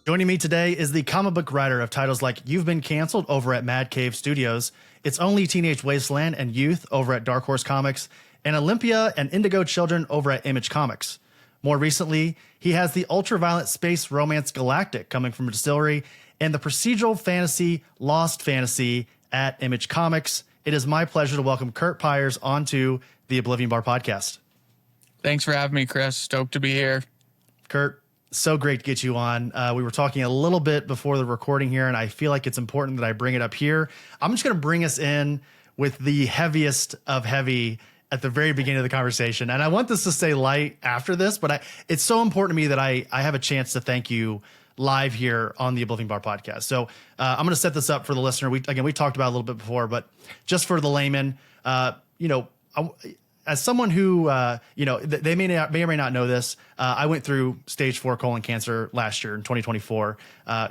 Joining me today is the comic book writer of titles like You've Been Canceled over at Mad Cave Studios, It's Only Teenage Wasteland and Youth over at Dark Horse Comics, and Olympia and Indigo Children over at Image Comics. More recently, he has the ultraviolent space romance Galactic coming from DSTLRY and the procedural fantasy Lost Fantasy at Image Comics. It is my pleasure to welcome Curt Pires onto the Oblivion Bar Podcast. Thanks for having me, Chris. Stoked to be here. Curt, so great to get you on. We were talking a little bit before the recording here, and I feel like it's important that I bring it up here. I'm just going to bring us in with the heaviest of heavy at the very beginning of the conversation. And I want this to stay light after this, but it's so important to me that I have a chance to thank you live here on the Oblivion Bar Podcast. So I'm going to set this up for the listener. We talked about it a little bit before, but just for the layman, as someone who, they may or may not know this, I went through stage 4 colon cancer last year in 2024.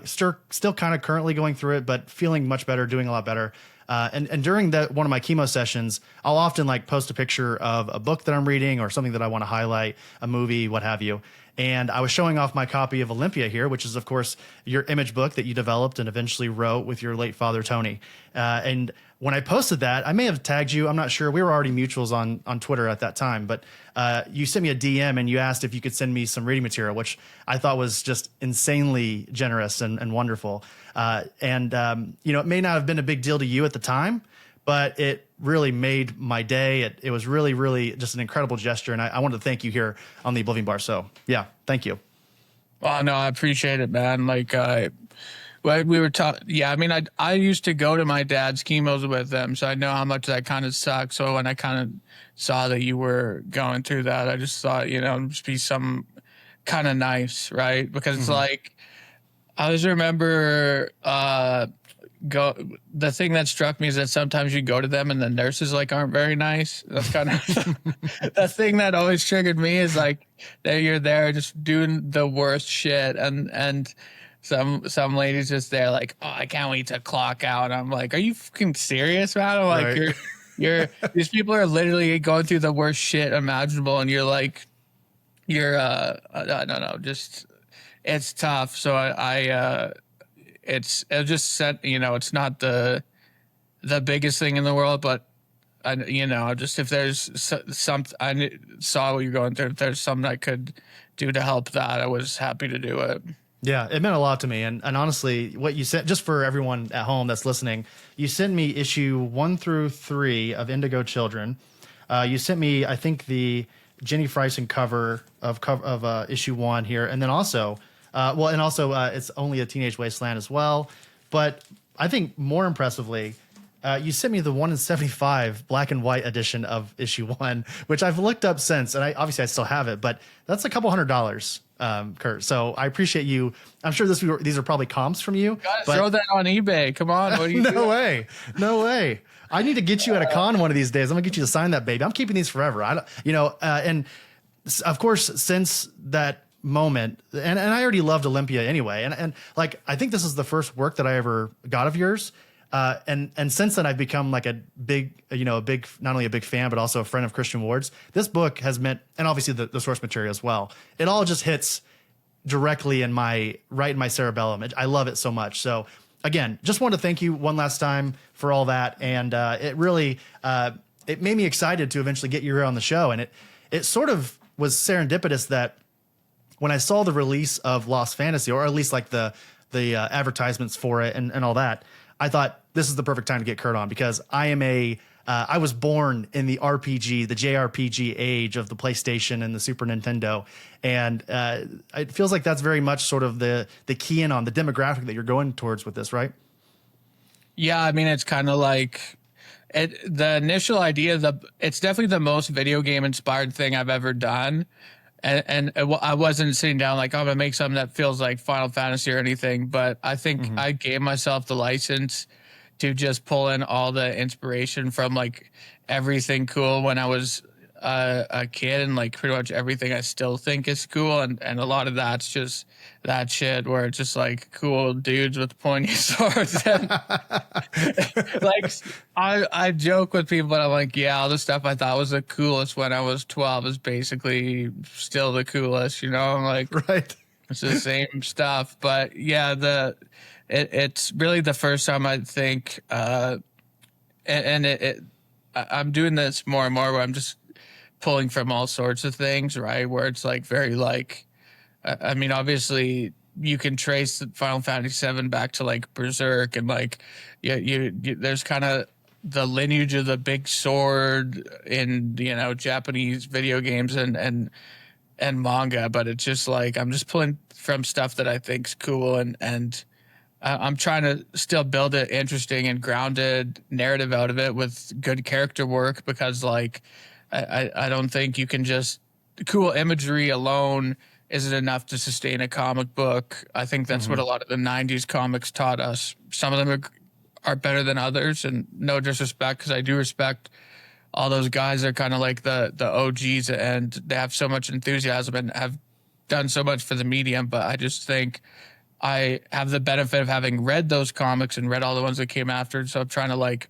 Still kind of currently going through it, but feeling much better, doing a lot better. And during one of my chemo sessions, I'll often post a picture of a book that I'm reading or something that I want to highlight, a movie, what have you. And I was showing off my copy of Olympia here, which is, of course, your Image book that you developed and eventually wrote with your late father, Tony. And when I posted that, I may have tagged you. I'm not sure. We were already mutuals on Twitter at that time. But you sent me a DM and you asked if you could send me some reading material, which I thought was just insanely generous and wonderful. It may not have been a big deal to you at the time, but it really made my day. It was really, really just an incredible gesture. And I wanted to thank you here on the Oblivion Bar. So, yeah, thank you. Well, no, I appreciate it, man. We were talking. Yeah, I mean, I used to go to my dad's chemos with them, so I know how much that kind of sucks. So when I kind of saw that you were going through that, I just thought, just be some kind of nice, right? Because it's like, I always remember the thing that struck me is that sometimes you go to them and the nurses aren't very nice. That's kind of the thing that always triggered me is that you're there just doing the worst shit and some ladies just there oh, I can't wait to clock out. I'm like, are you fucking serious, man? I'm like, right. you're these people are literally going through the worst shit imaginable, and you're I don't know, just it's tough. So it just said, it's not the biggest thing in the world, but just if there's something, I saw what you're going through. If there's something I could do to help that, I was happy to do it. Yeah, it meant a lot to me. And honestly, what you sent, just for everyone at home that's listening, you sent me issue 1 through 3 of Indigo Children. You sent me, I think, the Jenny Freisen cover of issue 1 here. And then also, it's Only a Teenage Wasteland as well. But I think more impressively, you sent me the 1 in 75 black and white edition of issue 1, which I've looked up since, and I still have it, but that's a couple $100, Curt. So I appreciate you. I'm sure these are probably comps from you. Throw that on eBay. Come on. What are you doing? No way. I need to get you at a con one of these days. I'm gonna get you to sign that baby. I'm keeping these forever. And of course, since that moment, and I already loved Olympia anyway. And I think this is the first work that I ever got of yours. And since then I've become a big, not only a big fan, but also a friend of Christian Ward's. This book has meant, and obviously the source material as well. It all just hits directly in my cerebellum. I love it so much. So again, just wanted to thank you one last time for all that. And, it really, it made me excited to eventually get you here on the show. And it sort of was serendipitous that when I saw the release of Lost Fantasy, or at least the advertisements for it and all that, I thought this is the perfect time to get Curt on, because I was born in the RPG, the JRPG age of the PlayStation and the Super Nintendo. And it feels like that's very much sort of the key in on the demographic that you're going towards with this, right? Yeah, I mean, it's kind of the initial idea, it's definitely the most video game inspired thing I've ever done. And I wasn't sitting down I'm going to make something that feels like Final Fantasy or anything, but I think I gave myself the license to just pull in all the inspiration from everything cool when I was a kid, and pretty much everything I still think is cool, and a lot of that's just that shit where it's just cool dudes with pointy swords. And I joke with people, but I'm all the stuff I thought was the coolest when I was 12 is basically still the coolest, I'm right. It's the same stuff. But yeah, it's really the first time I think, I'm doing this more and more where I'm just pulling from all sorts of things, right? Where it's like very like, I mean, obviously you can trace the Final Fantasy VII back to like Berserk, and like, you there's kind of the lineage of the big sword in, you know, Japanese video games and manga, but it's just like I'm just pulling from stuff that I think's cool, and I'm trying to still build an interesting and grounded narrative out of it with good character work, because like I don't think you can just cool imagery alone isn't enough to sustain a comic book. I think that's what a lot of the 90s comics taught us. Some of them are better than others, and no disrespect, because I do respect all those guys. Are kind of like the OGs, and they have so much enthusiasm and have done so much for the medium. But I just think I have the benefit of having read those comics and read all the ones that came after. So I'm trying to like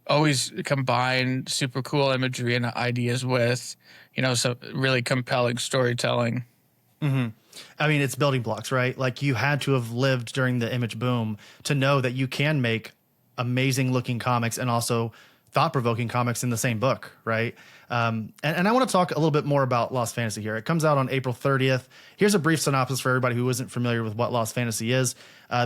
always combine super cool imagery and ideas with, you know, some really compelling storytelling. I mean, it's building blocks, right? Like, you had to have lived during the image boom to know that you can make amazing looking comics and also thought-provoking comics in the same book, right? And I want to talk a little bit more about Lost Fantasy here. It comes out on April 30th. Here's a brief synopsis for everybody who isn't familiar with what Lost Fantasy is.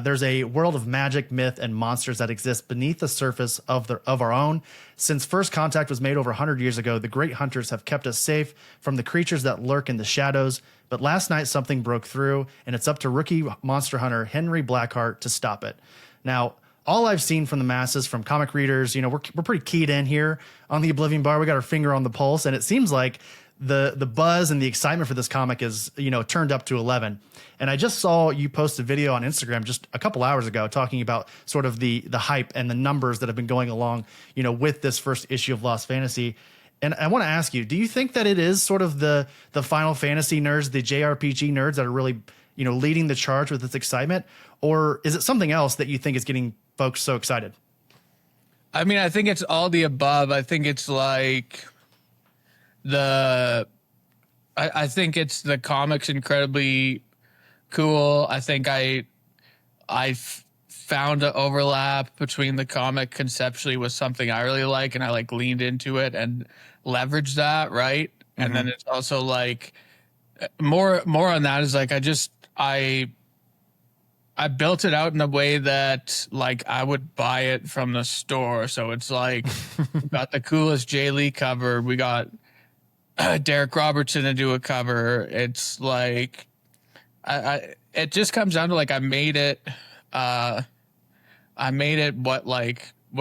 There's a world of magic, myth, and monsters that exist beneath the surface of our own. Since first contact was made over 100 years ago, the great hunters have kept us safe from the creatures that lurk in the shadows. But last night, something broke through, and it's up to rookie monster hunter Henry Blackheart to stop it. Now, all I've seen from the masses, from comic readers, you know, we're pretty keyed in here on the Oblivion Bar. We got our finger on the pulse, and it seems like the buzz and the excitement for this comic is, you know, turned up to 11. And I just saw you post a video on Instagram just a couple hours ago talking about sort of the hype and the numbers that have been going along, you know, with this first issue of Lost Fantasy. And I want to ask you, do you think that it is sort of the Final Fantasy nerds, the JRPG nerds that are really, you know, leading the charge with this excitement? Or is it something else that you think is getting folks so excited? I mean, I think it's all the above. I think it's like I think it's the comics incredibly cool. I think I found an overlap between the comic conceptually with something I really like, and I like leaned into it and leveraged that, right? And then it's also like more on that is like I built it out in a way that like I would buy it from the store. So it's like we got the coolest Jay Lee cover. We got Derek Robertson to do a cover. It's like it just comes down to like I made it what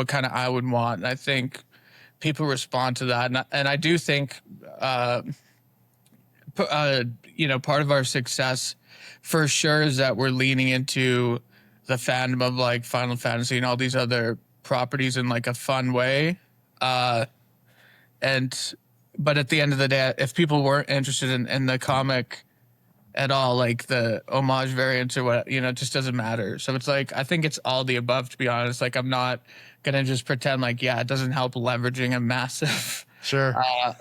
kind of I would want. And I think people respond to that. And I do think you know, part of our success for sure is that we're leaning into the fandom of like Final Fantasy and all these other properties in like a fun way. But at the end of the day, if people weren't interested in the comic at all, like the homage variants or what, you know, it just doesn't matter. So it's like, I think it's all the above, to be honest. Like, I'm not going to just pretend like, yeah, it doesn't help leveraging a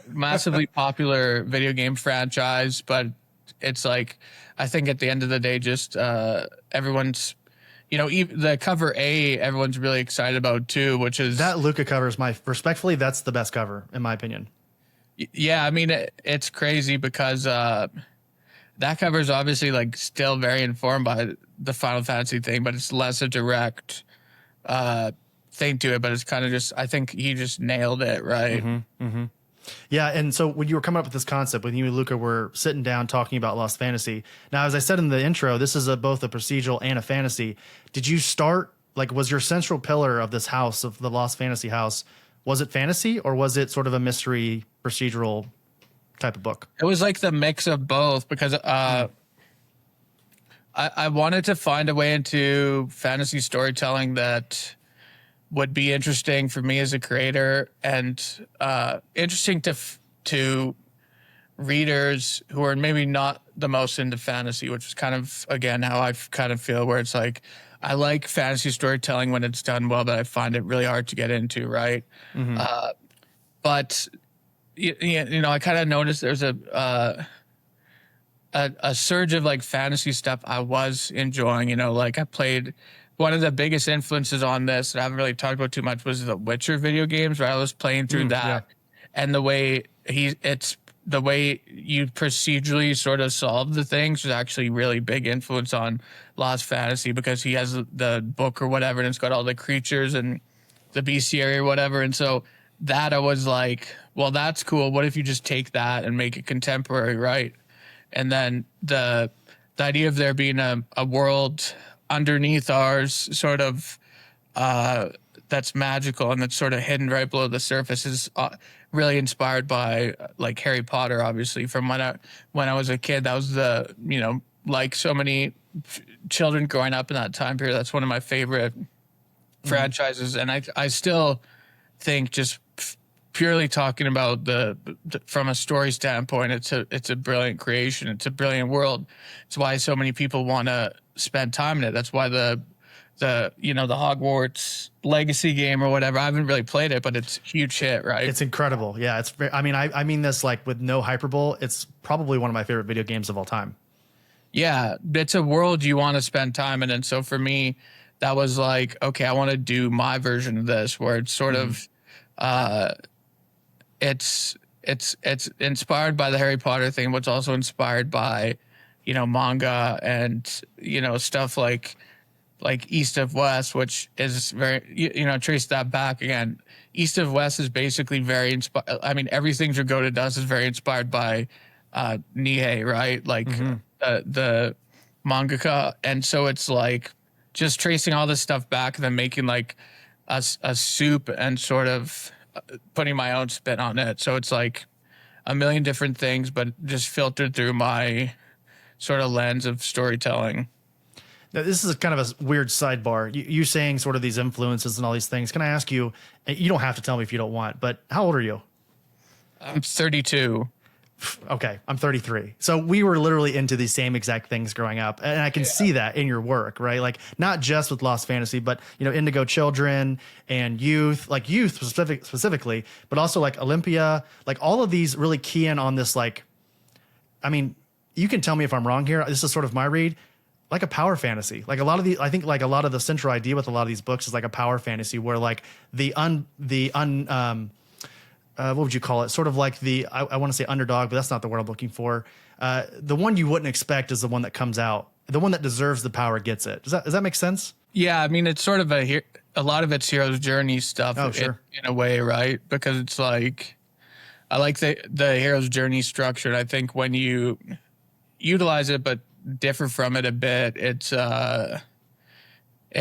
massively popular video game franchise, but it's like, I think at the end of the day, just everyone's, you know, the cover A, everyone's really excited about too, which is that Luca cover is respectfully, that's the best cover in my opinion. Yeah, I mean, it's crazy because that cover is obviously like still very informed by the Final Fantasy thing, but it's less a direct thing to it. But it's kind of just, I think he just nailed it, right? Yeah, and so when you were coming up with this concept, when you and Luca were sitting down talking about Lost Fantasy, now, as I said in the intro, this is both a procedural and a fantasy. Did you start, like, was your central pillar of this house, of the Lost Fantasy house, was it fantasy or was it sort of a mystery procedural type of book? It was like the mix of both, because I wanted to find a way into fantasy storytelling that would be interesting for me as a creator and interesting to readers who are maybe not the most into fantasy, which is kind of, again, how I kind of feel, where it's like, I like fantasy storytelling when it's done well, but I find it really hard to get into, right? But, you know, I kind of noticed there's a surge of like fantasy stuff I was enjoying. You know, like I played one of the biggest influences on this that I haven't really talked about too much was the Witcher video games, where I was playing through that, yeah. and the way the way you procedurally sort of solve the things was actually really big influence on Lost Fantasy, because he has the book or whatever, and it's got all the creatures and the bestiary or whatever. And so that I was like, well, that's cool. What if you just take that and make it contemporary, right? And then the idea of there being a world underneath ours, sort of, that's magical and that's sort of hidden right below the surface, is really inspired by like Harry Potter, obviously, from when I was a kid. That was the, you know, like so many children growing up in that time period, that's one of my favorite franchises. And I still think, just purely talking about the from a story standpoint, it's a brilliant creation. It's a brilliant world. It's why so many people want to spend time in it. That's why the you know, the Hogwarts Legacy game or whatever, I haven't really played it, but it's a huge hit, right? It's incredible. Yeah, it's very, I mean this like with no hyperbole. It's probably one of my favorite video games of all time. Yeah, it's a world you want to spend time in. And so for me, that was like, okay, I want to do my version of this, where it's sort of it's inspired by the Harry Potter thing, but it's also inspired by, you know, manga and, you know, stuff like East of West, which is very, you know, trace that back again. East of West is basically very inspired. I mean, everything Jagoda does is very inspired by Nihei, right? Like the mangaka. And so it's like just tracing all this stuff back and then making like a soup and sort of putting my own spin on it. So it's like a million different things, but just filtered through my sort of lens of storytelling. Now, this is kind of a weird sidebar. You saying sort of these influences and all these things. Can I ask you, you don't have to tell me if you don't want, but how old are you? I'm 32. Okay, I'm 33. So we were literally into these same exact things growing up. And I can see that in your work, right? Like not just with Lost Fantasy, but, you know, Indigo Children and Youth, like Youth specifically, but also like Olympia, like all of these really key in on this, like, I mean, you can tell me if I'm wrong here. This is sort of my read. Like a power fantasy. Like a lot of I think like a lot of the central idea with a lot of these books is like a power fantasy, where like what would you call it? Sort of like I want to say underdog, but that's not the word I'm looking for. The one you wouldn't expect is the one that comes out. The one that deserves the power gets it. Does that make sense? Yeah, I mean, it's sort of a lot of it's hero's journey stuff. Oh, sure. In a way, right? Because it's like, I like the hero's journey structure. And I think when you utilize it, but differ from it a bit, it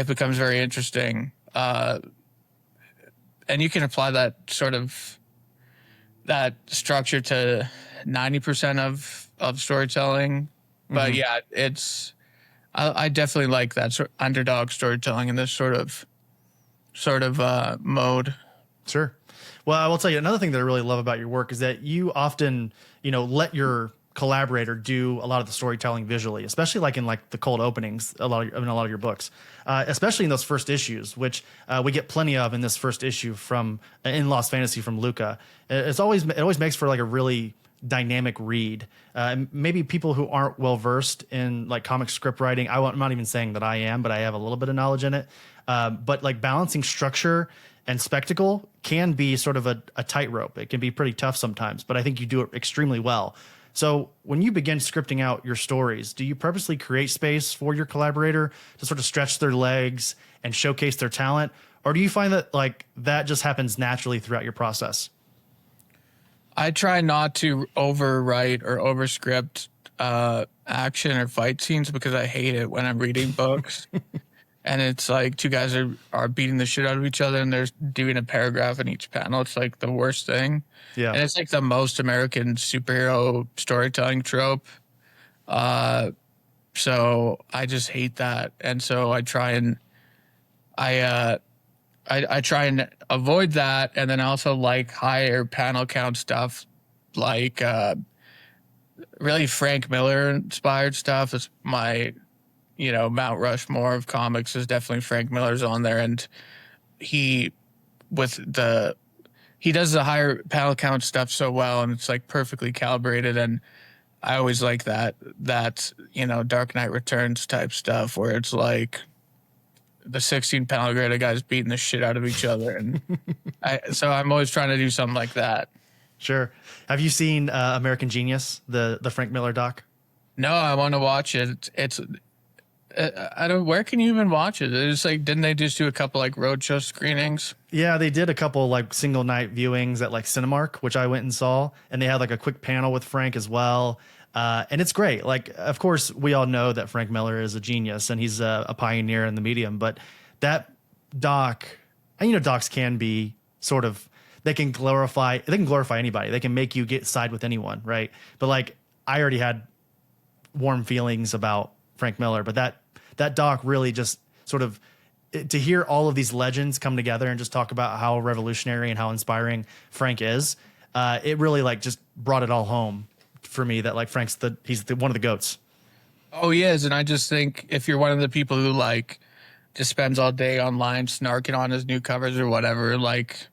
becomes very interesting. And you can apply that sort of that structure to 90% of storytelling. But yeah, I definitely like that sort of underdog storytelling in this sort of mode. Sure. Well, I will tell you another thing that I really love about your work is that you often, you know, let your collaborator do a lot of the storytelling visually, especially like in like the cold openings, in a lot of your books, especially in those first issues, which we get plenty of in this first issue in Lost Fantasy from Luca. It always makes for like a really dynamic read. Maybe people who aren't well versed in like comic script writing, I'm not even saying that I am, but I have a little bit of knowledge in it. But like balancing structure and spectacle can be sort of a tightrope. It can be pretty tough sometimes, but I think you do it extremely well. So when you begin scripting out your stories, do you purposely create space for your collaborator to sort of stretch their legs and showcase their talent? Or do you find that like that just happens naturally throughout your process? I try not to overwrite or overscript action or fight scenes, because I hate it when I'm reading books. And it's like two guys are beating the shit out of each other and they're doing a paragraph in each panel. It's like the worst thing. Yeah. And it's like the most American superhero storytelling trope. So I just hate that. And so I try and I try and avoid that. And then also like higher panel count stuff, like really Frank Miller inspired stuff. It's my, you know, Mount Rushmore of comics is definitely Frank Miller's on there. And he does the higher panel count stuff so well, and it's like perfectly calibrated. And I always like that Dark Knight Returns type stuff where it's like the 16-pound grade of guys beating the shit out of each other, and so I'm always trying to do something like that. Sure. Have you seen American Genius, the Frank Miller doc? No, I want to watch it. It's I don't. Where can you even watch it? It's like, didn't they just do a couple like roadshow screenings? Yeah, they did a couple like single night viewings at like Cinemark, which I went and saw, and they had like a quick panel with Frank as well. And it's great. Like, of course, we all know that Frank Miller is a genius and he's a pioneer in the medium. But that doc, and docs can be sort of, they can glorify anybody. They can make you side with anyone, right? But like, I already had warm feelings about Frank Miller, but that doc really just sort of, to hear all of these legends come together and just talk about how revolutionary and how inspiring Frank is, it really like just brought it all home for me that like he's one of the GOATs. Oh, he is. And I just think if you're one of the people who like just spends all day online snarking on his new covers or whatever, like,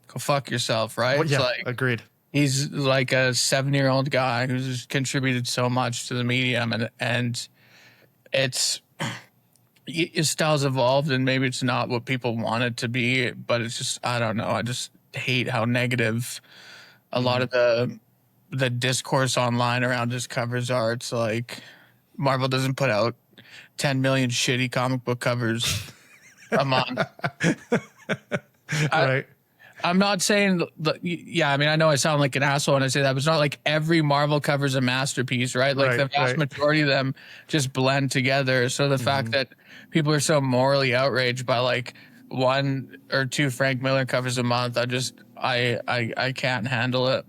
go fuck yourself, right? Well, yeah, it's like, agreed. He's like a 7-year-old guy who's contributed so much to the medium, and his style's evolved, and maybe it's not what people want it to be, but it's just, I don't know. I just hate how negative a lot of the discourse online around his covers are. It's like Marvel doesn't put out 10 million shitty comic book covers a month. Right. I'm not saying, yeah, I mean, I know I sound like an asshole when I say that, but it's not like every Marvel cover is a masterpiece, right? Like the vast majority of them just blend together. So the fact that people are so morally outraged by like 1 or 2 Frank Miller covers a month, I can't handle it.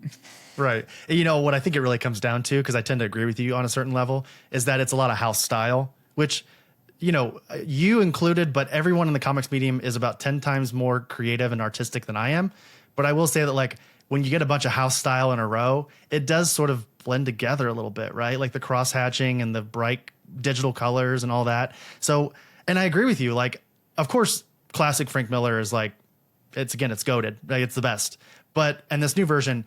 Right. You know, what I think it really comes down to, because I tend to agree with you on a certain level, is that it's a lot of house style, which, you included, but everyone in the comics medium is about 10 times more creative and artistic than I am. But I will say that like when you get a bunch of house style in a row, it does sort of blend together a little bit, right? Like the cross hatching and the bright digital colors and all that. So, and I agree with you. Like, of course, classic Frank Miller is like, it's goated. Like, it's the best. But, and this new version,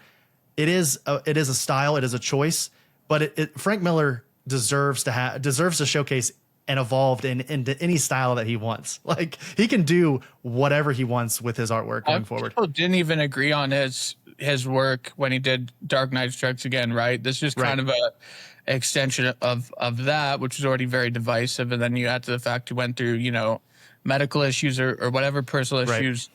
it is a style, it is a choice, but Frank Miller deserves to showcase and evolved into any style that he wants. Like, he can do whatever he wants with his artwork going forward. People didn't even agree on his work when he did Dark Knight Strikes Again, right? This is kind of a extension of that, which was already very divisive. And then you add to the fact he went through, medical issues or whatever personal issues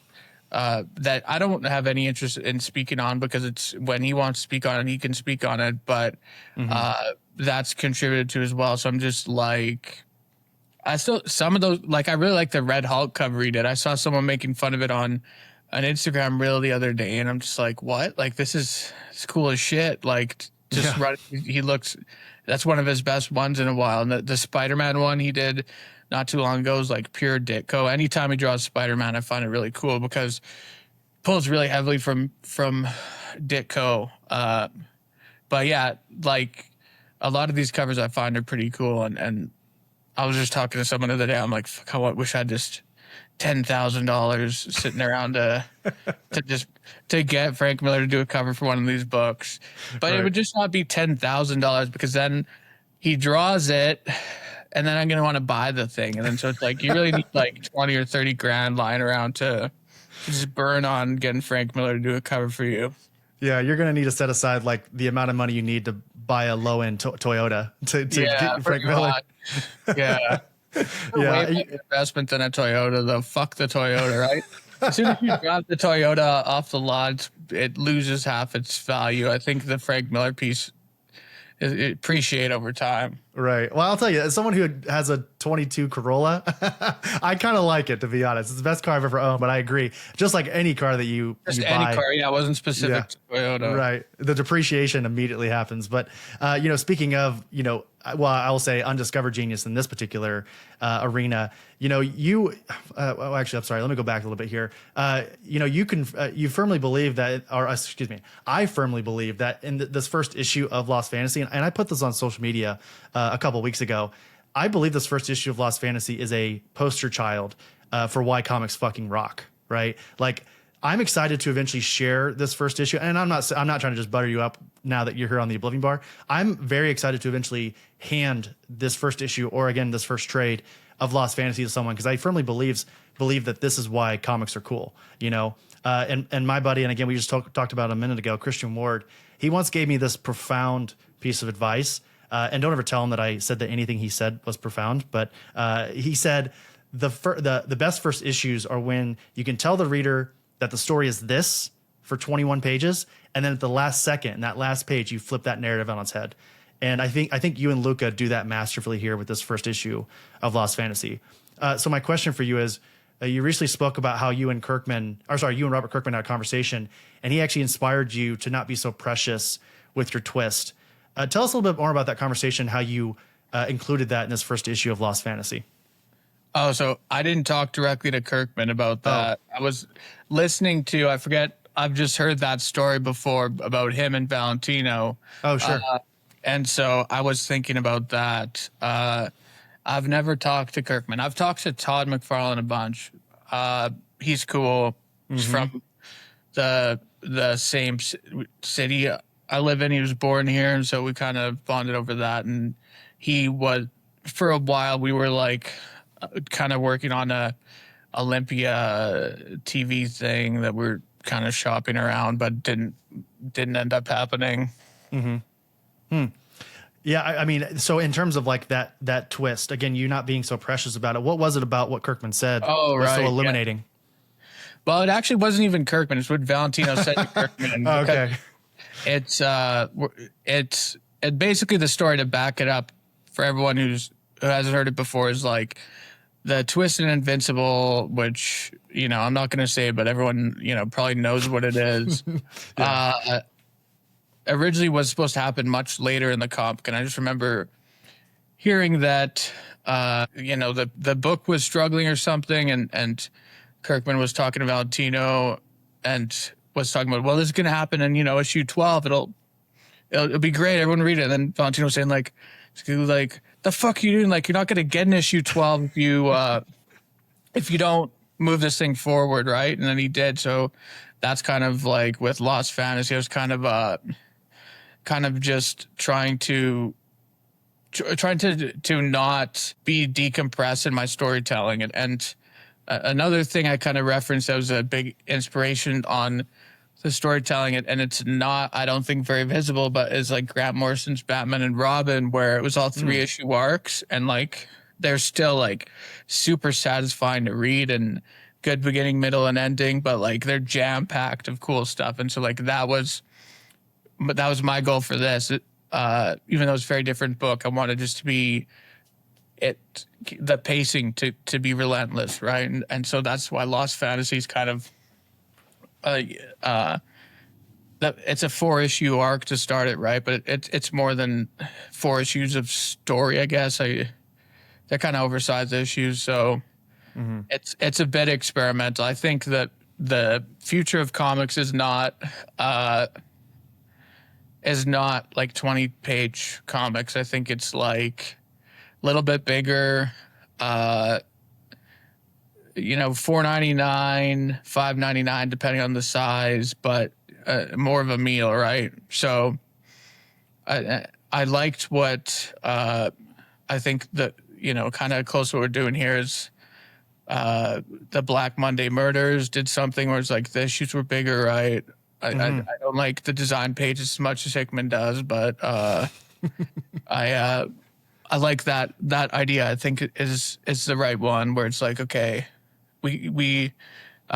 that I don't have any interest in speaking on, because it's when he wants to speak on it, he can speak on it. But that's contributed to as well. So I'm just like, some of those, like, I really like the Red Hulk cover he did. I saw someone making fun of it on an Instagram reel the other day, and I'm just like, what? Like, it's cool as shit. Like, just that's one of his best ones in a while. And the Spider-Man one he did not too long ago is like pure Ditko. Anytime he draws Spider-Man, I find it really cool because it pulls really heavily from Ditko. But yeah, like, a lot of these covers I find are pretty cool, and I was just talking to someone the other day. I'm like, fuck, I wish I had just $10,000 sitting around to get Frank Miller to do a cover for one of these books. But it would just not be $10,000, because then he draws it, and then I'm gonna want to buy the thing, and then so it's like you really need like 20 or 30 grand lying around to just burn on getting Frank Miller to do a cover for you. Yeah, you're gonna need to set aside like the amount of money you need to buy a low end Toyota to get Frank Miller. Yeah. Way better investment than a Toyota, though. Fuck the Toyota, right? As soon as you drop the Toyota off the lot, it loses half its value. I think the Frank Miller piece it appreciate over time. Right. Well, I'll tell you, as someone who has a 22 Corolla, I kind of like it, to be honest. It's the best car I've ever owned, but I agree. Just like any car that you any buy. car, it wasn't specific to Toyota. Right. The depreciation immediately happens. But, speaking of, well, I will say undiscovered genius in this particular arena. Actually, I'm sorry. Let me go back a little bit here. You firmly believe that, I firmly believe that in this first issue of Lost Fantasy, and I put this on social media a couple weeks ago, I believe this first issue of Lost Fantasy is a poster child for why comics fucking rock, right? Like, I'm excited to eventually share this first issue, and I'm not trying to just butter you up now that you're here on the Oblivion Bar. I'm very excited to eventually hand this first issue, or again this first trade of Lost Fantasy to someone, because I firmly believe that this is why comics are cool. And my buddy, and again we just talked about a minute ago, Christian Ward. He once gave me this profound piece of advice, and don't ever tell him that I said that anything he said was profound, but he said the best first issues are when you can tell the reader that the story is this for 21 pages, and then at the last second, in that last page, you flip that narrative on its head. And I think you and Luca do that masterfully here with this first issue of Lost Fantasy. So my question for you is, you recently spoke about how you and Robert Kirkman had a conversation, and he actually inspired you to not be so precious with your twist. Tell us a little bit more about that conversation, how you included that in this first issue of Lost Fantasy. Oh, so I didn't talk directly to Kirkman about that. Oh. I was listening to, I've just heard that story before about him and Valentino. Oh, sure. And so I was thinking about that. I've never talked to Kirkman. I've talked to Todd McFarlane a bunch. He's cool. He's from the same city I live in. He was born here, and so we kind of bonded over that. And he was, for a while, we were like kind of working on a Olympia TV thing that we're kind of shopping around, but didn't end up happening. Yeah, I mean, so in terms of like that twist, again, you not being so precious about it, what was it about what Kirkman said was so illuminating? Yeah. Well, it actually wasn't even Kirkman. It's what Valentino said to Kirkman. Okay. It's basically the story, to back it up for everyone who hasn't heard it before, is like the twist in Invincible, which, I'm not going to say, but everyone, probably knows what it is. Originally was supposed to happen much later in the comic, and I just remember hearing that, the book was struggling or something, and Kirkman was talking to Valentino and was talking about, well, this is going to happen in, issue 12. It'll be great. Everyone read it. And then Valentino was saying like, the fuck are you doing? Like, you're not going to get an issue 12 if you don't move this thing forward, right? And then he did. So that's kind of like with Lost Fantasy, I was kind of just trying to not be decompressed in my storytelling. And another thing I kind of referenced that was a big inspiration on the storytelling, and it's not, I don't think, very visible, but is like Grant Morrison's Batman and Robin, where it was all 3-issue arcs, and like they're still like super satisfying to read and good beginning, middle, and ending, but like they're jam packed of cool stuff. And so like that was my goal for this. Even though it's a very different book, I wanted just to be the pacing to be relentless, right? And so that's why Lost Fantasy is kind of it's a 4-issue arc to start it, right? But it's more than 4 issues of story, I guess. They're kind of oversized issues, so it's a bit experimental. I think that the future of comics is not like 20-page comics. I think it's like a little bit bigger. $4.99, $5.99, depending on the size, but more of a meal, right? So I liked what I think that, kind of close to what we're doing here is the Black Monday Murders did something where it's like the issues were bigger, right? I don't like the design pages as much as Hickman does, but I like that idea. I think is the right one, where it's like, okay, I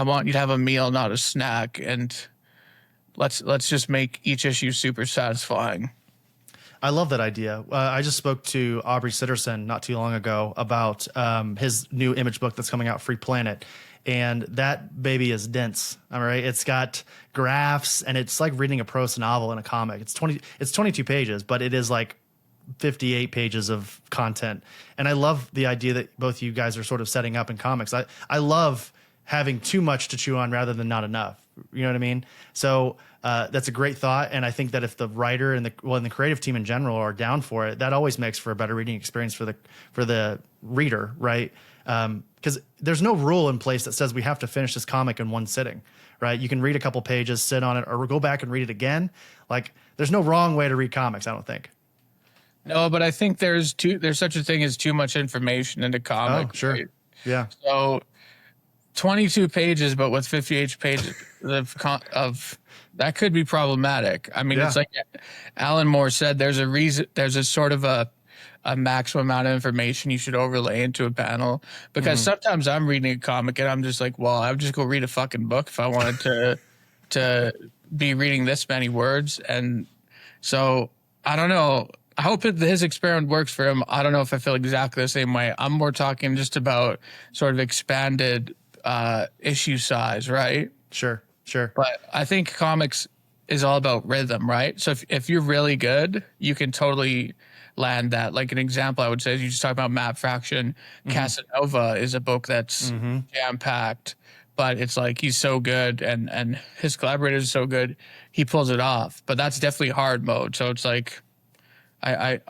want you to have a meal, not a snack, and let's just make each issue super satisfying. I love that idea. I just spoke to Aubrey Sitterson not too long ago about his new image book that's coming out, Free Planet. And that baby is dense. All right. It's got graphs, and it's like reading a prose novel in a comic. It's 22 pages, but it is like 58 pages of content. And I love the idea that both you guys are sort of setting up in comics. I love having too much to chew on rather than not enough. You know what I mean? So that's a great thought. And I think that if the writer and the creative team in general are down for it, that always makes for a better reading experience for the reader, right? Because there's no rule in place that says we have to finish this comic in one sitting, right? You can read a couple pages, sit on it, or go back and read it again. Like, there's no wrong way to read comics, I don't think. No, but I think there's such a thing as too much information in a comic. Oh, sure. Right? Yeah. So 22 pages, but with 58 pages of that could be problematic. I mean, It's like Alan Moore said, there's a sort of a maximum amount of information you should overlay into a panel, because sometimes I'm reading a comic and I'm just like, well, I would just go read a fucking book if I wanted to be reading this many words. And so I don't know. I hope his experiment works for him. I don't know if I feel exactly the same way. I'm more talking just about sort of expanded issue size, right? Sure. But I think comics is all about rhythm, right? So if you're really good, you can totally land that. Like an example I would say is you just talk about Map Fraction. Casanova is a book that's jam-packed, but it's like he's so good and his collaborators are so good, he pulls it off. But that's definitely hard mode. So it's like I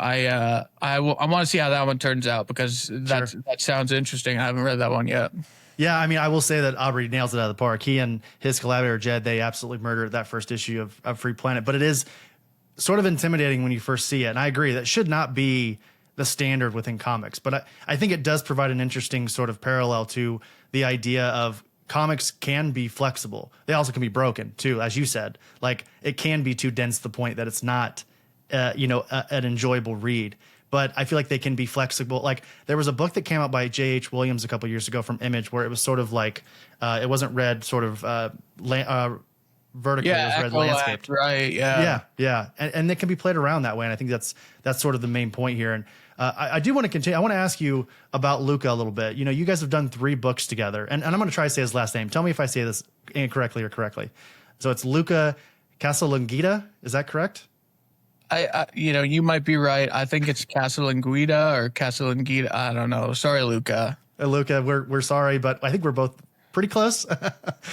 want to see how that one turns out, because that sounds interesting. I haven't read that one yet. Yeah, I mean, I will say that Aubrey nails it out of the park. He and his collaborator, Jed, they absolutely murdered that first issue of Free Planet. But it is sort of intimidating when you first see it. And I agree, that should not be the standard within comics. But I think it does provide an interesting sort of parallel to the idea of comics can be flexible. They also can be broken, too, as you said. Like, it can be too dense to the point that it's not an enjoyable read. But I feel like they can be flexible. Like, there was a book that came out by J.H. Williams a couple years ago from Image, where it was sort of like it wasn't read sort of vertically, it was read landscaped. Right, yeah. And it can be played around that way, and I think that's sort of the main point here. And I do want to continue. I want to ask you about Luca a little bit. You know, you guys have done 3 books together, and I'm going to try to say his last name. Tell me if I say this incorrectly or correctly. So it's Luca Casalanguida, is that correct? You might be right. I think it's Casalanguida or Casalanguida. I don't know. Sorry, Luca. Luca, we're sorry, but I think we're both pretty close.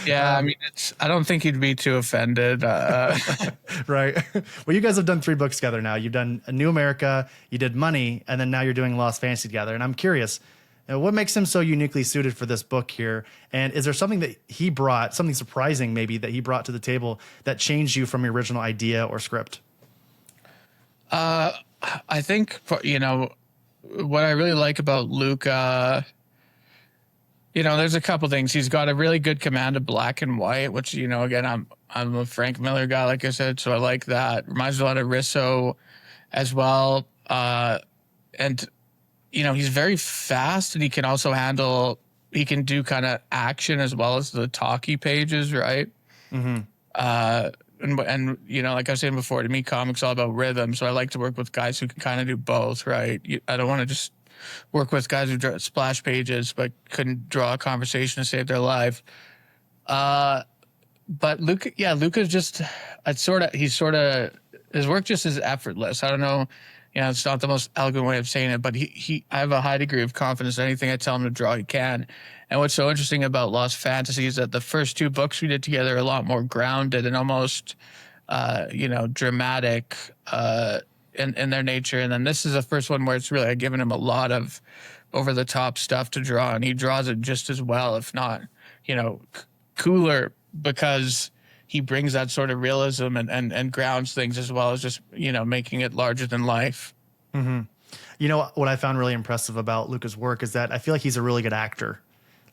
Yeah, I mean, I don't think you'd be too offended. Right. Well, you guys have done 3 books together now. You've done New America, you did Money, and then now you're doing Lost Fantasy together. And I'm curious, what makes him so uniquely suited for this book here? And is there something that he brought, something surprising maybe, that he brought to the table that changed you from your original idea or script? I think, what I really like about Luca, there's a couple things. He's got a really good command of black and white, which, again, I'm a Frank Miller guy, like I said, so I like that. Reminds me a lot of Risso as well. And, he's very fast, and he can also he can do kind of action as well as the talky pages, right? And like I was saying before, to me, comics all about rhythm. So I like to work with guys who can kind of do both, right? I don't want to just work with guys who draw splash pages but couldn't draw a conversation to save their life. But Luca's just, his work just is effortless. I don't know, it's not the most eloquent way of saying it, but I have a high degree of confidence that anything I tell him to draw, he can. And what's so interesting about Lost Fantasy is that the first 2 books we did together are a lot more grounded and almost, dramatic in their nature. And then this is the first one where it's really, I've given him a lot of over-the-top stuff to draw, and he draws it just as well, if not, cooler, because he brings that sort of realism and grounds things as well as just, making it larger than life. Mm-hmm. You know, what I found really impressive about Luca's work is that I feel like he's a really good actor.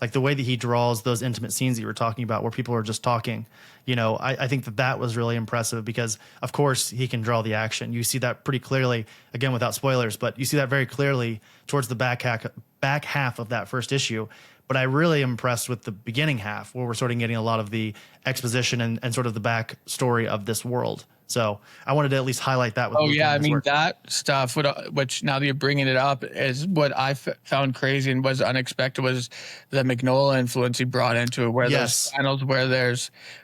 Like the way that he draws those intimate scenes that you were talking about where people are just talking, I think that was really impressive because, of course, he can draw the action. You see that pretty clearly, again, without spoilers, but you see that very clearly towards the back half of that first issue. But I really impressed with the beginning half where we're sort of getting a lot of the exposition and sort of the back story of this world. So I wanted to at least highlight that. With Luca I mean, work. That stuff, which now that you're bringing it up, is what I found crazy and was unexpected was the Mignola influence he brought into it, where those panels where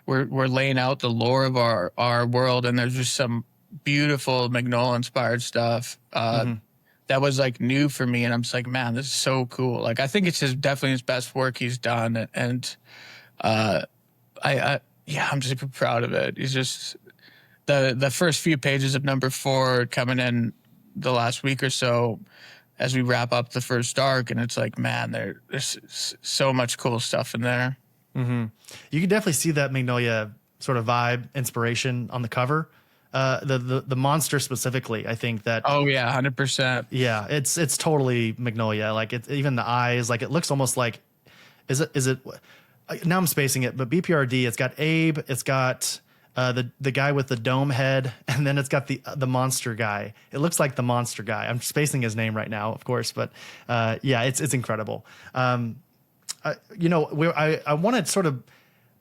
we're laying out the lore of our world, and there's just some beautiful Mignola inspired stuff. That was like new for me, and I'm just like, man, this is so cool. Like, I think it's definitely his best work he's done, and I'm super proud of it. He's just the first few pages of number 4 coming in the last week or so as we wrap up the first arc, and it's like, man, there's so much cool stuff in there. Mm-hmm. You can definitely see that Magnolia sort of vibe, inspiration on the cover. The monster specifically, I think that. Oh yeah, 100%. Yeah, it's totally Magnolia. Like it's even the eyes, like it looks almost like. Is it? Now I'm spacing it, but BPRD. It's got Abe. It's got the guy with the dome head, and then it's got the monster guy. It looks like the monster guy. I'm spacing his name right now, of course, but yeah, it's incredible. I want to sort of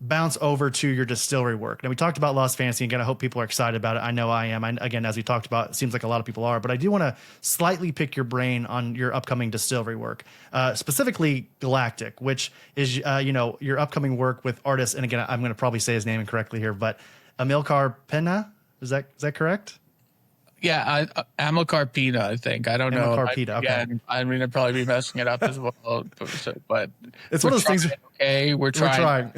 bounce over to your distillery work. Now we talked about Lost Fantasy. Again, I hope people are excited about it. I know I am. Again, as we talked about, it seems like a lot of people are, but I do want to slightly pick your brain on your upcoming distillery work, specifically Galactic, which is, your upcoming work with artists. And again, I'm going to probably say his name incorrectly here, but Amilcar Pena. Is that correct? Yeah, Amilcar Pena, I think. I don't know. Amilcar Pena, okay. Yeah, I mean, I'd probably be messing it up as well. But it's one of those things. Okay, we're trying.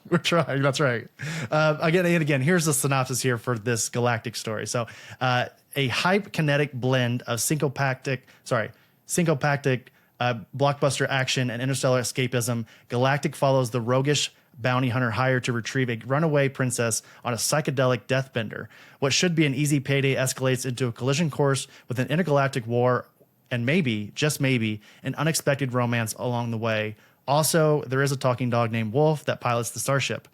We're trying. That's right. Again, here's the synopsis here for this Galactic story. So, a hype kinetic blend of syncopactic blockbuster action and interstellar escapism, Galactic follows the roguish bounty hunter hired to retrieve a runaway princess on a psychedelic deathbender. What should be an easy payday escalates into a collision course with an intergalactic war and maybe, just maybe, an unexpected romance along the way. Also, there is a talking dog named Wolf that pilots the starship.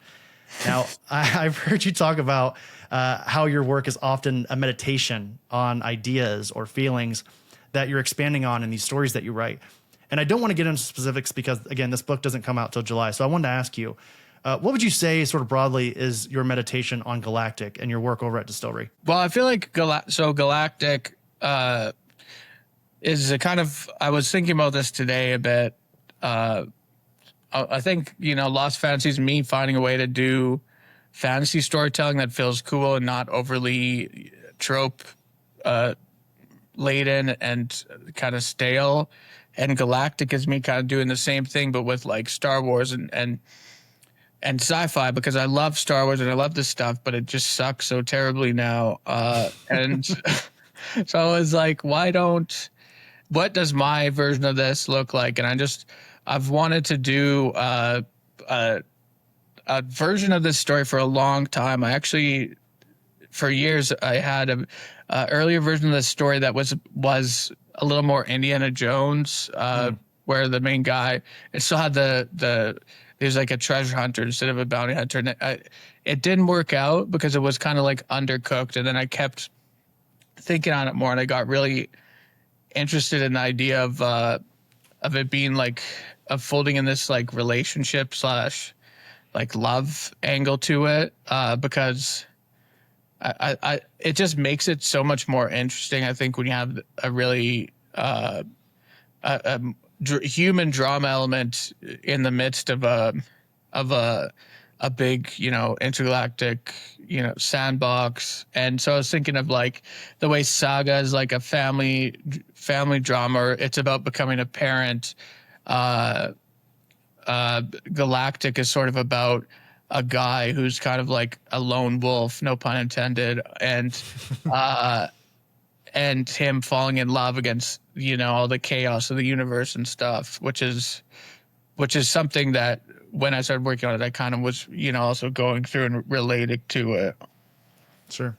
Now, I've heard you talk about how your work is often a meditation on ideas or feelings that you're expanding on in these stories that you write. And I don't want to get into specifics because, again, this book doesn't come out till July. So I wanted to ask you, what would you say sort of broadly is your meditation on Galactic and your work over at Distillery? Well, I feel like Galactic is a kind of, I was thinking about this today a bit. I think, Lost Fantasy is me finding a way to do fantasy storytelling that feels cool and not overly trope laden and kind of stale. And Galactic is me kind of doing the same thing, but with like Star Wars and sci-fi, because I love Star Wars and I love this stuff, but it just sucks so terribly now. And so I was like, what does my version of this look like? And I've wanted to do a version of this story for a long time. I actually, for years, I had a earlier version of this story that was a little more Indiana Jones, where the main guy, it still had there's like a treasure hunter instead of a bounty hunter. And it didn't work out because it was kind of like undercooked. And then I kept thinking on it more, and I got really interested in the idea of it being like folding in this like relationship / like love angle to it, because it just makes it so much more interesting. I think when you have a really human drama element in the midst of a big, intergalactic, sandbox. And so I was thinking of like the way Saga is like a family drama. It's about becoming a parent. Galactic is sort of about a guy who's kind of like a lone wolf, no pun intended, and him falling in love against all the chaos of the universe and stuff, which is something that when I started working on it, I kind of was also going through and relating to it. Sure.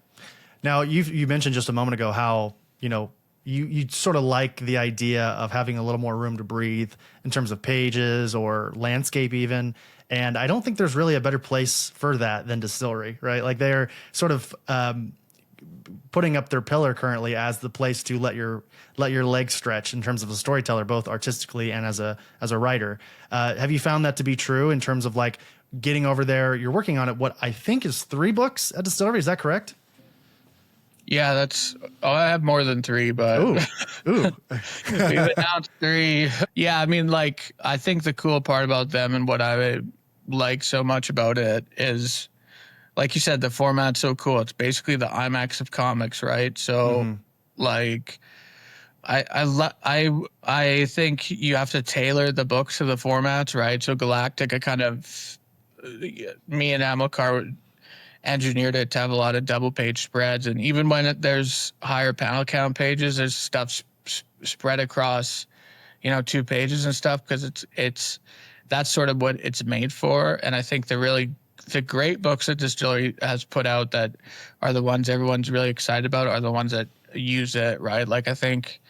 Now you mentioned just a moment ago how you sort of like the idea of having a little more room to breathe in terms of pages or landscape even. And I don't think there's really a better place for that than Distillery, right? Like they're sort of putting up their pillar currently as the place to let your legs stretch in terms of a storyteller, both artistically and as a writer. Have you found that to be true in terms of like getting over there? You're working on it, what I think is 3 books at Distillery. Is that correct? Yeah, I have more than 3, but ooh. We've announced 3. Yeah, I mean, like, I think the cool part about them and what I like so much about it is, like you said, the format's so cool. It's basically the IMAX of comics, right? So, like, I think you have to tailor the books to the formats, right? So Galactic, me and Amilcar engineered it to have a lot of double page spreads, and even when there's higher panel count pages, there's stuff spread across, 2 pages and stuff, because that's sort of what it's made for. And I think the great books that DSTLRY has put out that are the ones everyone's really excited about are the ones that use it, right? Like, I think,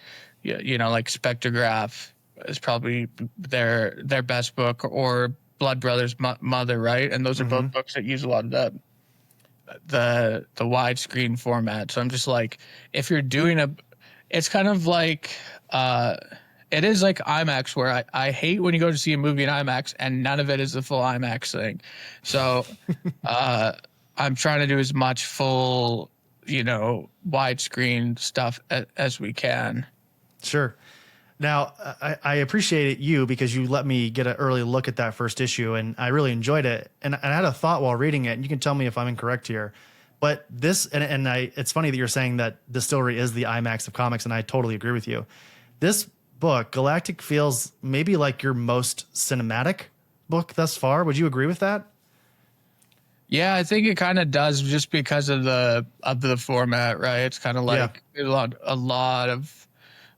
like Spectrograph is probably their best book, or Blood Brothers Mother, right? And those are both books that use a lot of the widescreen format. So I'm just like, if you're doing it's kind of like, it is like IMAX, where I hate when you go to see a movie in IMAX and none of it is the full IMAX thing. So I'm trying to do as much full, widescreen stuff as we can. Sure. Now, I appreciate you because you let me get an early look at that first issue, and I really enjoyed it. And I had a thought while reading it, and you can tell me if I'm incorrect here. But this, it's funny that you're saying that DSTLRY is the IMAX of comics, and I totally agree with you. This book, Galactic, feels maybe like your most cinematic book thus far. Would you agree with that? Yeah, I think it kind of does, just because of the format, right? It's kind of like a lot of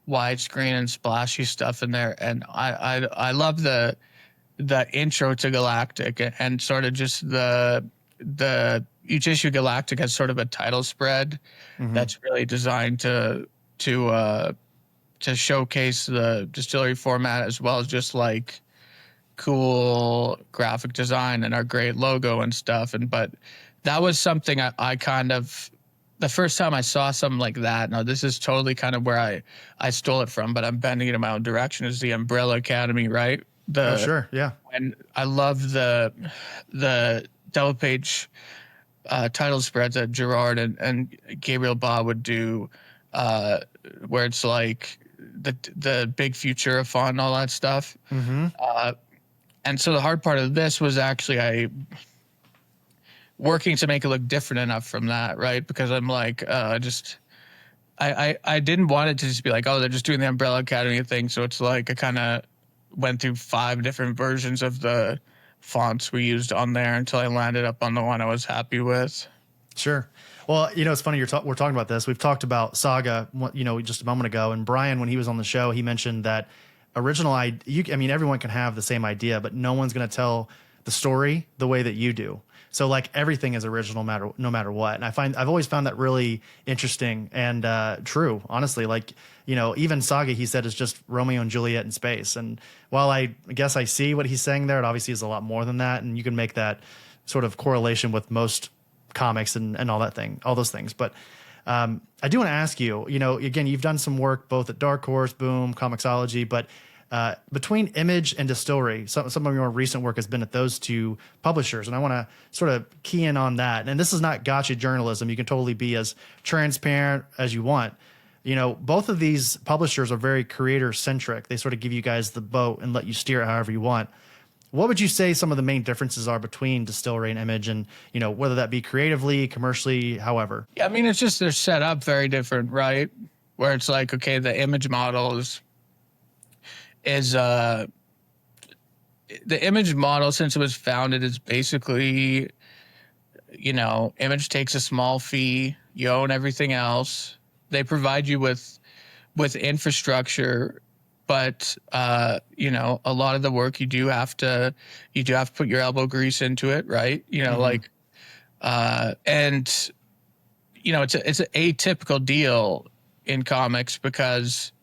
widescreen and splashy stuff in there, and I love the intro to Galactic, and sort of just the each issue Galactic has sort of a title spread that's really designed to showcase the DSTLRY format, as well as just like cool graphic design and our great logo and stuff. But that was something I kind of, the first time I saw something like that, now this is totally kind of where I stole it from, but I'm bending it in my own direction, is the Umbrella Academy, right? Sure, yeah. And I love the double page title spreads that Gerard and Gabriel Ba would do, where it's like the big Futura font and all that stuff. And so the hard part of this was actually working to make it look different enough from that, right? Because I'm like, I didn't want it to just be like, oh, they're just doing the Umbrella Academy thing. So it's like I kind of went through 5 different versions of the fonts we used on there until I landed up on the one I was happy with. Sure. Well, it's funny we're talking about this. We've talked about Saga, just a moment ago, and Brian, when he was on the show, he mentioned that everyone can have the same idea, but no one's going to tell the story the way that you do. So like everything is original no matter what. And I've always found that really interesting and true, honestly. Like, even Saga, he said, is just Romeo and Juliet in space. And while I guess I see what he's saying there, it obviously is a lot more than that. And you can make that sort of correlation with most comics and all those things. But I do want to ask you, again, you've done some work both at Dark Horse, Boom, Comixology, but between Image and DSTLRY, some of your more recent work has been at those 2 publishers, and I want to sort of key in on that. And this is not gotcha journalism. You can totally be as transparent as you want. Both of these publishers are very creator-centric. They sort of give you guys the boat and let you steer it however you want. What would you say some of the main differences are between DSTLRY and Image, and whether that be creatively, commercially, however? Yeah, I mean, it's just they're set up very different, right? Where it's like, okay, the Image model is the Image model, since it was founded, is basically, Image takes a small fee, you own everything else. They provide you with infrastructure, but a lot of the work you do have to put your elbow grease into it, right? And it's an atypical deal in comics, because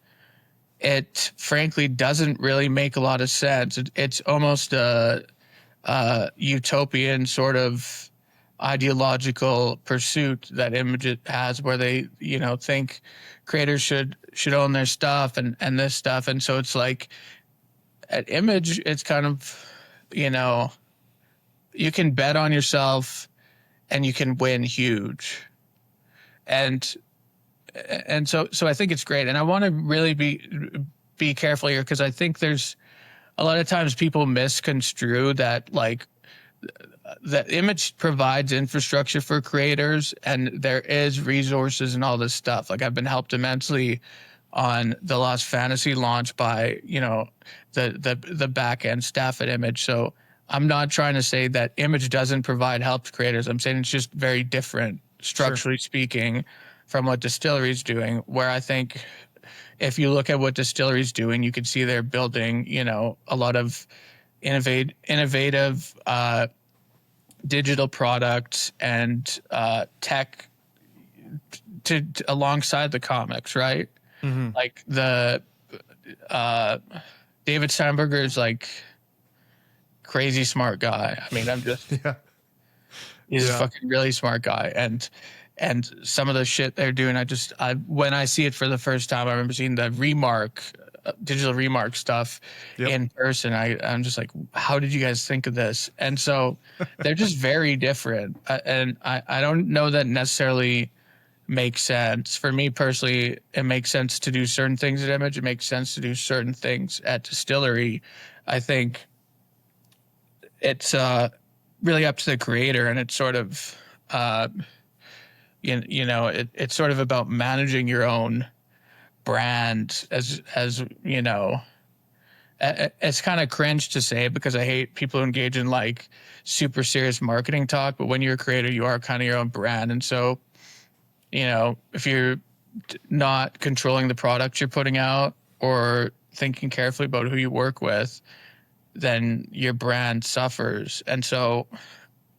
it frankly doesn't really make a lot of sense. It's almost a utopian sort of ideological pursuit that Image has, where they think creators should own their stuff and this stuff. And so it's like at Image, it's kind of, you can bet on yourself and you can win huge. And so I think it's great. And I want to really be careful here, because I think there's a lot of times people misconstrue that, like, that Image provides infrastructure for creators and there is resources and all this stuff. Like, I've been helped immensely on the Lost Fantasy launch by, the back end staff at Image. So I'm not trying to say that Image doesn't provide help to creators. I'm saying it's just very different, structurally speaking, from what DSTLRY is doing, where I think if you look at what DSTLRY's doing, you can see they're building, you know, a lot of innovative digital products and tech to alongside the comics, right? Mm-hmm. Like the David Steinberger is like crazy smart guy. I mean, he's a fucking really smart guy, and some of the shit they're doing, when I see it for the first time, I remember seeing the digital remark stuff in person. I'm just like, how did you guys think of this? And so they're just very different, and I don't know that necessarily makes sense. For me personally, it makes sense to do certain things at Image. It makes sense to do certain things at DSTLRY. I think it's really up to the creator, and it's sort of it's sort of about managing your own brand as you know. It's kind of cringe to say because I hate people who engage in like super serious marketing talk, but when you're a creator, you are kind of your own brand. And so, you know, if you're not controlling the product you're putting out or thinking carefully about who you work with, then your brand suffers. And so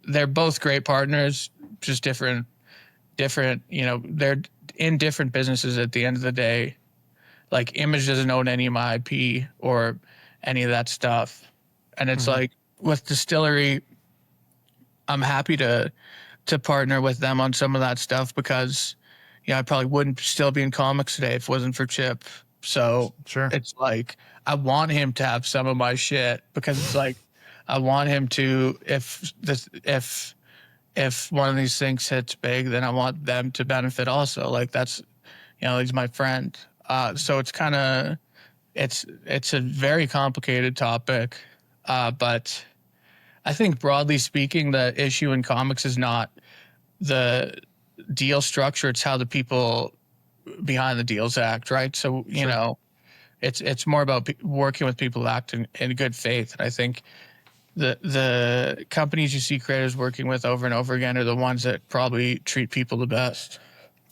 they're both great partners, just different, you know, they're in different businesses at the end of the day. Like Image doesn't own any of my IP or any of that stuff. And it's like with DSTLRY, I'm happy to partner with them on some of that stuff because, I probably wouldn't still be in comics today if it wasn't for Chip. So it's like, I want him to have some of my shit because it's like, I want him to, if one of these things hits big, then I want them to benefit also. Like that's, he's my friend. So it's kind of, it's a very complicated topic. But I think broadly speaking, the issue in comics is not the deal structure. It's how the people behind the deals act. Right. So, you know, it's more about working with people who act in good faith. And I think the companies you see creators working with over and over again are the ones that probably treat people the best.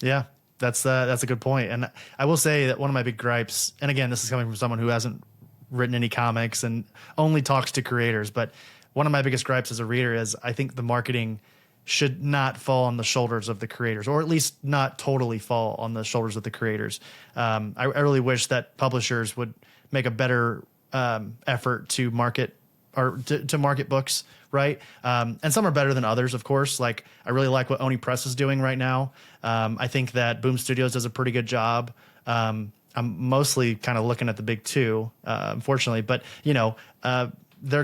Yeah, that's a good point. And I will say that one of my big gripes, and again, this is coming from someone who hasn't written any comics and only talks to creators, but one of my biggest gripes as a reader is I think the marketing should not fall on the shoulders of the creators, or at least not totally fall on the shoulders of the creators. I really wish that publishers would make a better effort to market or to market books, right? And some are better than others, of course. Like I really like what Oni Press is doing right now. I think that Boom Studios does a pretty good job. I'm mostly kind of looking at the big two, unfortunately, but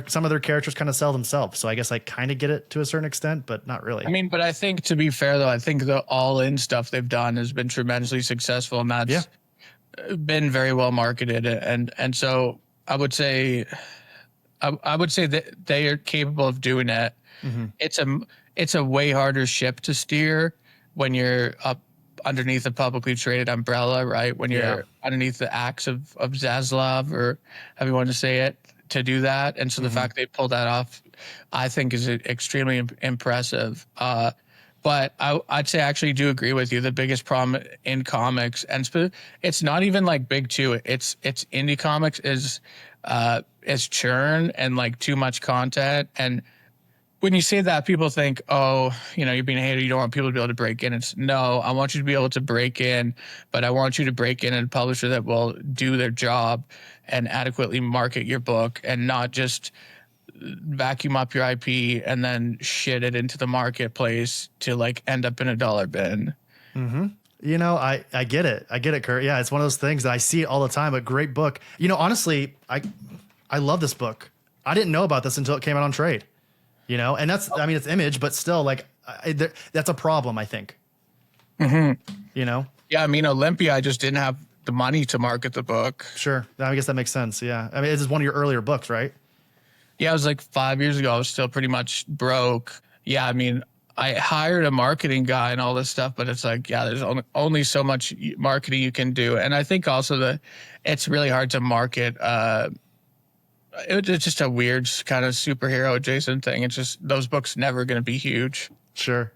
some of their characters kind of sell themselves. So I guess I kind of get it to a certain extent, but not really. I mean, but I think to be fair though, I think the all-in stuff they've done has been tremendously successful, and that's been very well marketed. And so I would say that they are capable of doing it. Mm-hmm. It's a way harder ship to steer when you're up underneath a publicly traded umbrella, right? When you're underneath the axe of Zaslav, or however you want to say it, to do that. And so the fact they pulled that off, I think is extremely impressive. But I'd say I actually do agree with you. The biggest problem in comics, and it's not even like big two, it's indie comics is churn and like too much content. And when you say that, people think, oh, you're being a hater. You don't want people to be able to break in. It's no, I want you to be able to break in, but I want you to break in at a publisher that will do their job and adequately market your book and not just vacuum up your IP and then shit it into the marketplace to like end up in a dollar bin. Mm-hmm. I get it. I get it, Curt. Yeah, it's one of those things that I see all the time. A great book. Honestly, I love this book. I didn't know about this until it came out on trade. And it's Image, but still, like, that's a problem, I think. Mm-hmm. Yeah, I mean, Olympia, I just didn't have the money to market the book. Sure. I guess that makes sense. Yeah. I mean, this is one of your earlier books, right? Yeah, it was like 5 years ago. I was still pretty much broke. Yeah, I mean, I hired a marketing guy and all this stuff, but it's like, there's only so much marketing you can do. And I think also that it's really hard to market. It's just a weird kind of superhero adjacent thing. It's just those books never going to be huge. Sure.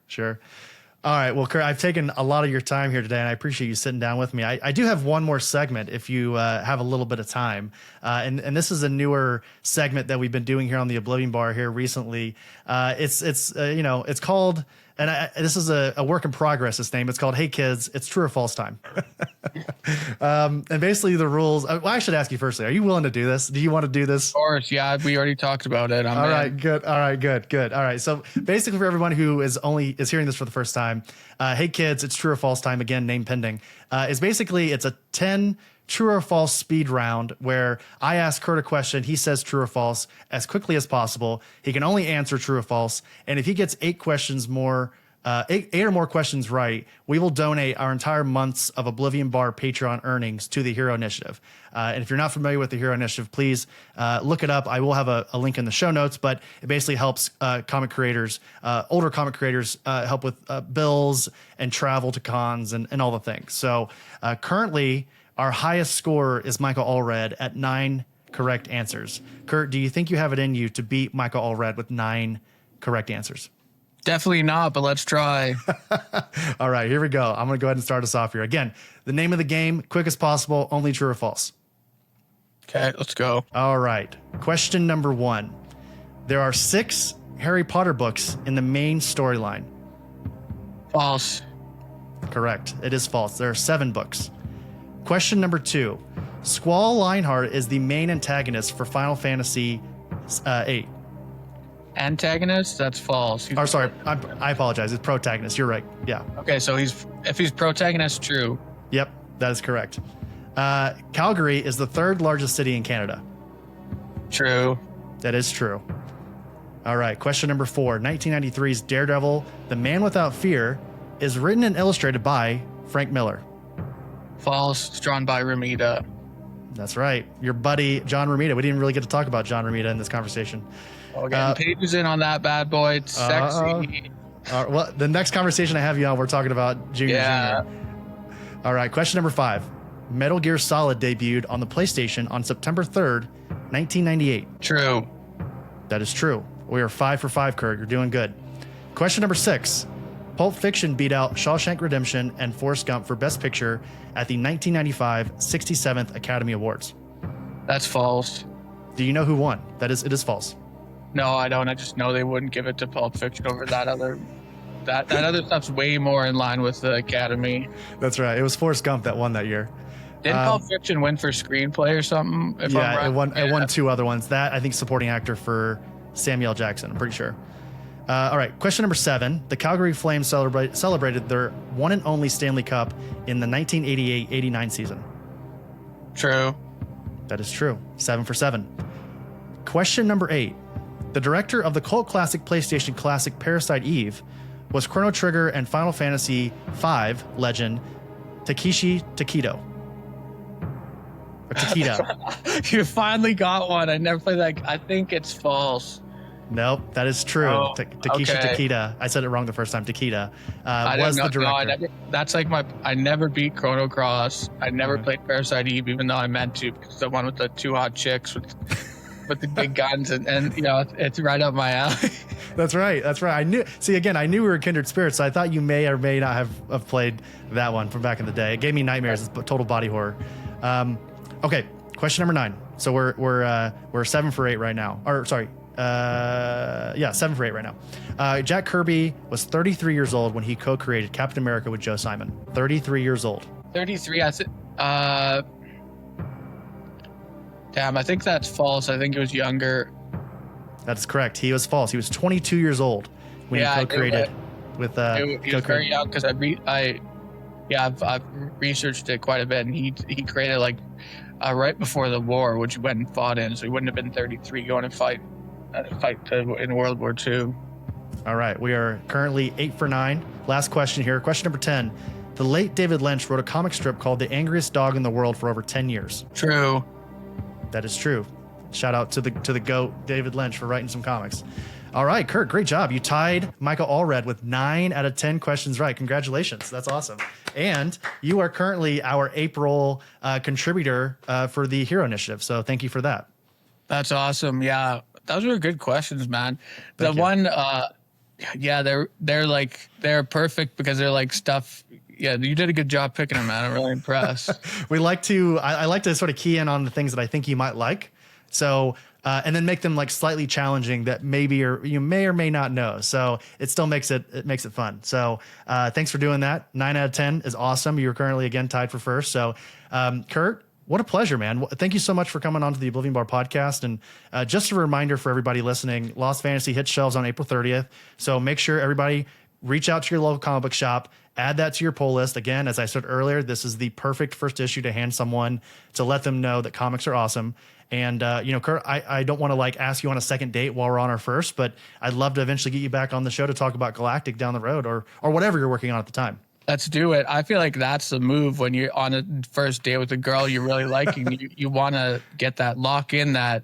All right. Well, Curt, I've taken a lot of your time here today, and I appreciate you sitting down with me. I do have one more segment if you have a little bit of time. And this is a newer segment that we've been doing here on the Oblivion Bar here recently. It's called, and this is a work in progress, this name. It's called Hey Kids, It's True or False Time. And basically the rules, well, I should ask you firstly, are you willing to do this? Do you want to do this? Of course, yeah, we already talked about it. All right, good. All right, good. All right. So basically for everyone who is hearing this for the first time, Hey Kids, It's True or False Time, again, name pending, is basically, it's a 10 true or false speed round where I ask Curt a question, he says true or false as quickly as possible. He can only answer true or false. And if he gets eight or more questions right, we will donate our entire months of Oblivion Bar Patreon earnings to the Hero Initiative. And if you're not familiar with the Hero Initiative, please look it up. I will have a link in the show notes, but it basically helps comic creators, older comic creators, help with bills and travel to cons and all the things. So currently, our highest score is Michael Allred at 9 correct answers. Curt, do you think you have it in you to beat Michael Allred with 9 correct answers? Definitely not, but let's try. All right, here we go. I'm going to go ahead and start us off here. Again, the name of the game, quick as possible, only true or false. Okay, let's go. All right. Question number 1. There are 6 Harry Potter books in the main storyline. False. Correct. It is false. There are 7 books. Question number 2. Squall Lionheart is the main antagonist for Final Fantasy VIII. Antagonist? That's false. I apologize. It's protagonist. You're right. Yeah. Okay, so if he's protagonist, true. Yep, that is correct. Calgary is the 3rd largest city in Canada. True. That is true. All right. Question number 4. 1993's Daredevil, The Man Without Fear, is written and illustrated by Frank Miller. False. It's drawn by Romita. That's right. Your buddy, John Romita. We didn't really get to talk about John Romita in this conversation. Oh, getting pages in on that bad boy. It's sexy. Well, the next conversation I have you on, we're talking about Junior. All right. Question number 5. Metal Gear Solid debuted on the PlayStation on September 3rd, 1998. True. That is true. We are 5 for 5, Curt. You're doing good. Question number 6. Pulp Fiction beat out Shawshank Redemption and Forrest Gump for Best Picture at the 1995 67th Academy Awards. That's false. Do you know who won? It is false. No, I don't. I just know they wouldn't give it to Pulp Fiction over that other. That other stuff's way more in line with the Academy. That's right. It was Forrest Gump that won that year. Didn't Pulp Fiction win for screenplay or something? It won 2 other ones. That, I think, supporting actor for Samuel L. Jackson. I'm pretty sure. All right. Question number 7. The Calgary Flames celebrated their one and only Stanley Cup in the 1988-89 season. True. That is true. 7 for 7. Question number 8. The director of the cult classic PlayStation classic Parasite Eve was Chrono Trigger and Final Fantasy V legend Takeshi Takedo. Or Takeda. You finally got one. I never played that. I think it's false. Nope, that is true. Oh, Takeshi Takeda. I said it wrong the first time. Takeda was the director. That's like I never beat Chrono Cross. I never played Parasite Eve, even though I meant to, because the one with the 2 hot chicks with the big guns, and you know, it's right up my alley. That's right. I knew we were kindred spirits, so I thought you may or may not have played that one from back in the day. It gave me nightmares. It's total body horror. Okay, question number 9. So we're 7 for 8 right now. Or sorry, 7 for 8 right now. Jack Kirby was 33 years old when he co-created Captain America with Joe Simon. 33 years old. 33. Damn, I think that's false. I think it was younger. That's correct. He was false. He was 22 years old when he co-created with. He was very young because I've researched it quite a bit, and he created like right before the war, which he went and fought in, so he wouldn't have been 33 going to fight in World War II. All right, we are currently 8 for 9. Last question here. Question number 10. The late David Lynch wrote a comic strip called The Angriest Dog in the World for over 10 years. True. That is true. Shout out to the GOAT, David Lynch, for writing some comics. All right, Curt, great job. You tied Michael Allred with 9 out of 10 questions right. Congratulations. That's awesome. And you are currently our April contributor for the Hero Initiative. So thank you for that. That's awesome. Yeah, those were good questions, man. Thank you. One, Yeah, they're perfect because they're like stuff. Yeah, you did a good job picking them, man. I'm really impressed. I like to sort of key in on the things that I think you might like. So, and then make them like slightly challenging that maybe or you may or may not know. So it still makes it fun. So, thanks for doing that. 9 out of 10 is awesome. You're currently again tied for first. So, Curt, what a pleasure, man. Thank you so much for coming on to the Oblivion Bar podcast. And just a reminder for everybody listening, Lost Fantasy hits shelves on April 30th. So make sure everybody reach out to your local comic book shop, add that to your pull list. Again, as I said earlier, this is the perfect first issue to hand someone to let them know that comics are awesome. And, Curt, I don't want to like ask you on a second date while we're on our first, but I'd love to eventually get you back on the show to talk about Galactic down the road or whatever you're working on at the time. Let's do it. I feel like that's the move when you're on a first date with a girl you're really liking. You want to get that lock in that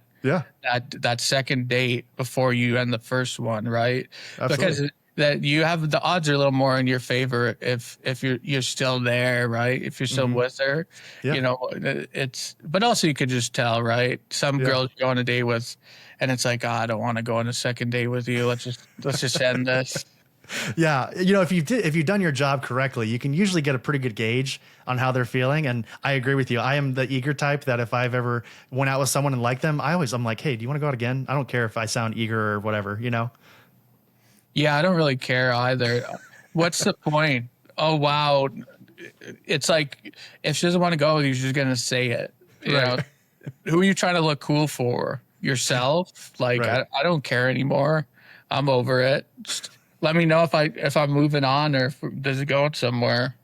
second date before you end the first one, right? Absolutely. Because that you have the odds are a little more in your favor if you're still there, right? If you're still with her, it's. But also you could just tell, right? Some girls you go on a date with, and it's like, I don't want to go on a second date with you. Let's just end this. Yeah, if you've done your job correctly, you can usually get a pretty good gauge on how they're feeling. And I agree with you. I am the eager type that if I've ever went out with someone and liked them, I'm like, hey, do you want to go out again? I don't care if I sound eager or whatever, Yeah, I don't really care either. What's the point? Oh wow, it's like if she doesn't want to go with you, she's gonna say it. You know, who are you trying to look cool for? Yourself? Like I don't care anymore. I'm over it. Just let me know if I'm moving on or does it go somewhere.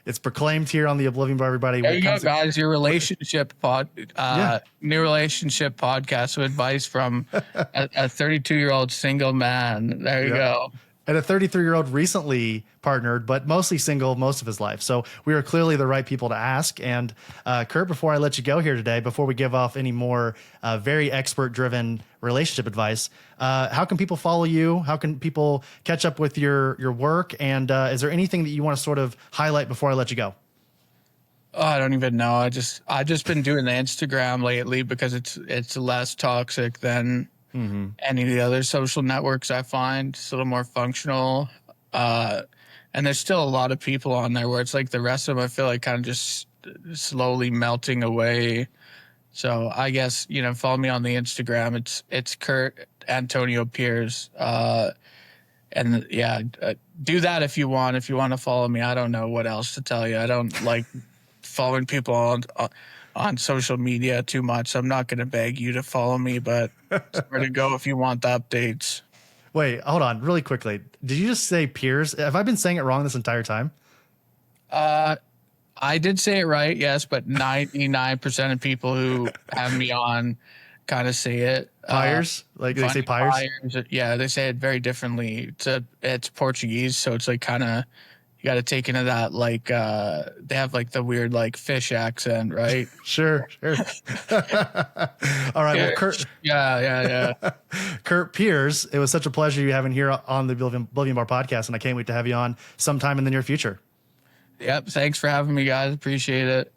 It's proclaimed here on the Oblivion Bar, everybody. There you go, guys. Your relationship new relationship podcast with advice from a 32-year-old single man. There you go. And a 33-year-old recently partnered, but mostly single most of his life. So we are clearly the right people to ask. And Curt, before I let you go here today, before we give off any more very expert-driven relationship advice, how can people follow you? How can people catch up with your work? And is there anything that you want to sort of highlight before I let you go? Oh, I don't even know. I've just been doing the Instagram lately because it's less toxic than any of the other social networks. I find it's a little more functional. And there's still a lot of people on there where it's like the rest of them I feel like kind of just slowly melting away. So I guess, follow me on the Instagram. It's Curt Antonio Pires. And do that if you want. If you want to follow me, I don't know what else to tell you. I don't like following people on social media too much. I'm not going to beg you to follow me, but it's where to go if you want the updates. Wait, hold on really quickly. Did you just say Pires? Have I been saying it wrong this entire time? I did say it right, yes, but 99% of people who have me on kind of say it. Pires? Like they say Pires? Yeah, they say it very differently. It's Portuguese, so it's like kind of, you got to take into that, like, they have like the weird like fish accent, right? Sure. All right. Yeah, well, Curt. Yeah. Curt Pires, it was such a pleasure you having here on the Oblivion Bar podcast, and I can't wait to have you on sometime in the near future. Yep. Thanks for having me, guys. Appreciate it.